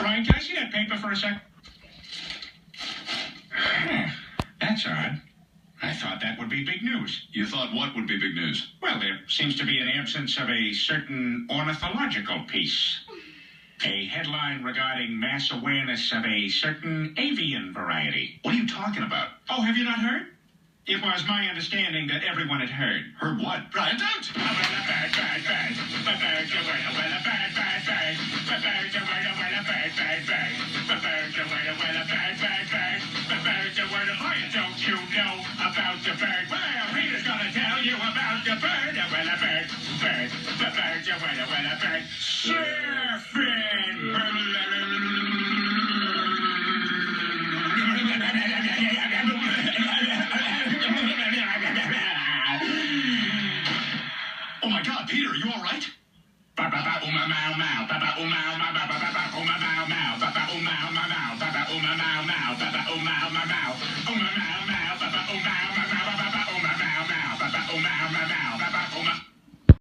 Brian, can I see that paper for a sec? That's odd. I thought that would be big news. You thought what would be big news? Well, there seems to be an absence of a certain ornithological piece. A headline regarding mass awareness of a certain avian variety. What are you talking about? Oh, have you not heard? It was my understanding that everyone had heard. Heard what? Brian, don't! Lion, don't you know about the bird? Well, Peter's gonna tell you about the bird. Well, a bird, bird, the bird, well, a bird. Surfing! Oh my God, Peter, are you all right? Oh